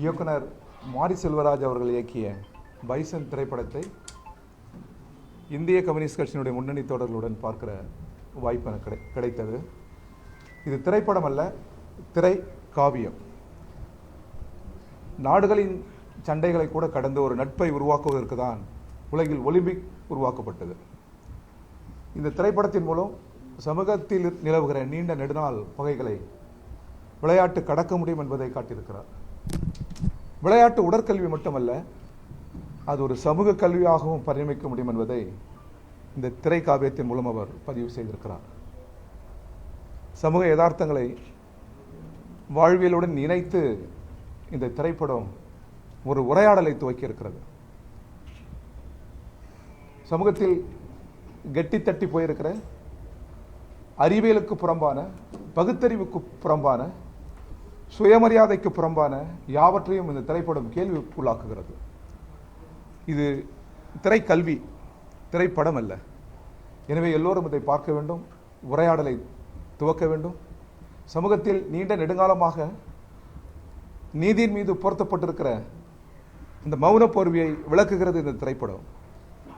இயக்குனர் மாரி செல்வராஜ் அவர்கள் இயக்கிய பைசன் திரைப்படத்தை இந்திய கம்யூனிஸ்ட் கட்சியினுடைய முன்னணி தோழர்களுடன் பார்க்கிற வாய்ப்பு எனக்கு கிடைத்தது. இது திரைப்படம் அல்ல, திரை காவியம். நாடுகளின் சண்டைகளை கூட கடந்து ஒரு நட்பை உருவாக்குவதற்கு தான் உலகில் ஒலிம்பிக் உருவாக்கப்பட்டது. இந்த திரைப்படத்தின் மூலம் சமூகத்தில் நிலவுகிற நீண்ட நெடுநாள் பகைகளை விளையாட்டு கடக்க முடியும் என்பதை காட்டியிருக்கிறார். விளையாட்டு உடற்கல்வி மட்டுமல்ல, அது ஒரு சமூக கல்வியாகவும் பரிணமிக்க முடியும் என்பதை இந்த திரைக்காவியத்தின் மூலம் அவர் பதிவு செய்திருக்கிறார். சமூக யதார்த்தங்களை வாழ்வியலுடன் இணைத்து இந்த திரைப்படம் ஒரு உரையாடலை துவக்கி இருக்கிறது. சமூகத்தில் கெட்டி தட்டி போயிருக்கிற அறிவியலுக்கு புறம்பான, பகுத்தறிவுக்கு புறம்பான, சுயமரியாதைக்கு புறம்பான யாவற்றையும் இந்த திரைப்படம் கேள்விக்குள்ளாக்குகிறது. இது திரைக்கல்வி, திரைப்படம் அல்ல. எனவே எல்லோரும் இதை பார்க்க வேண்டும், உரையாடலை துவக்க வேண்டும். சமூகத்தில் நீண்ட நெடுங்காலமாக நீதியின் மீது பொருத்தப்பட்டிருக்கிற இந்த மௌன போர்வையை விளக்குகிறது இந்த திரைப்படம்.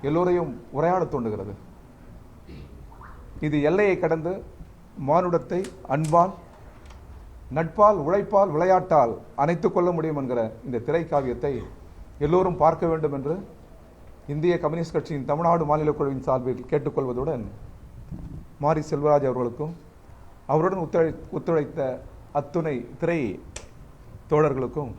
எல்லோரையும் உரையாட தோன்றுகிறது. இது எல்லையை கடந்து மானுடத்தை அன்பால், நட்பால், உழைப்பால், விளையாட்டால் அணைத்துக் கொள்ள முடியும் என்கிற இந்த திரைக்காவியத்தை எல்லோரும் பார்க்க வேண்டும் என்று இந்திய கம்யூனிஸ்ட் கட்சியின் தமிழ்நாடு மாநில குழுவின் சார்பில் கேட்டுக்கொள்வதுடன் மாரி செல்வராஜ் அவர்களுக்கும் அவருடன் ஒத்துழைத்த அத்துணை திரை தோழர்களுக்கும்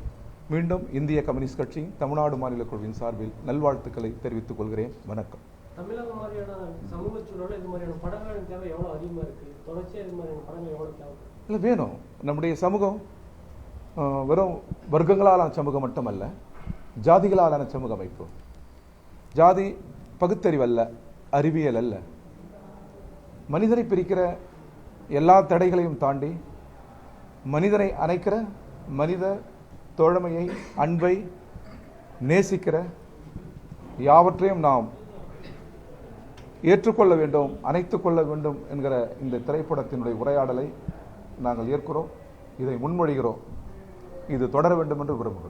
மீண்டும் இந்திய கம்யூனிஸ்ட் கட்சி தமிழ்நாடு மாநில குழுவின் சார்பில் நல்வாழ்த்துக்களை தெரிவித்துக் கொள்கிறேன். வணக்கம். தமிழகம் மாதிரியான சமூக சூழல் இது மாதிரியான படங்களின் தேவை எவ்வளோ அதிகமாக இருக்குது? தொடர்ச்சியாக இது மாதிரியான படங்கள் எவ்வளோ தேவை? இல்லை, வேணும். நம்முடைய சமூகம் வெறும் வர்க்கங்களாலான சமூகம் மட்டுமல்ல, ஜாதிகளாலான சமூக அமைப்பு. ஜாதி பகுத்தறிவு அல்ல, அறிவியல் அல்ல. மனிதனை பிரிக்கிற எல்லா தடைகளையும் தாண்டி மனிதனை அணைக்கிற, மனித தோழமையை, அன்பை நேசிக்கிற யாவற்றையும் நாம் ஏற்றுக்கொள்ள வேண்டும், அணைத்துக் கொள்ள வேண்டும் என்கிற இந்த திரைப்படத்தினுடைய உரையாடலை நாங்கள் ஏற்கிறோம், இதை முன்மொழிகிறோம். இது தொடர வேண்டும் என்று விரும்புகிறோம்.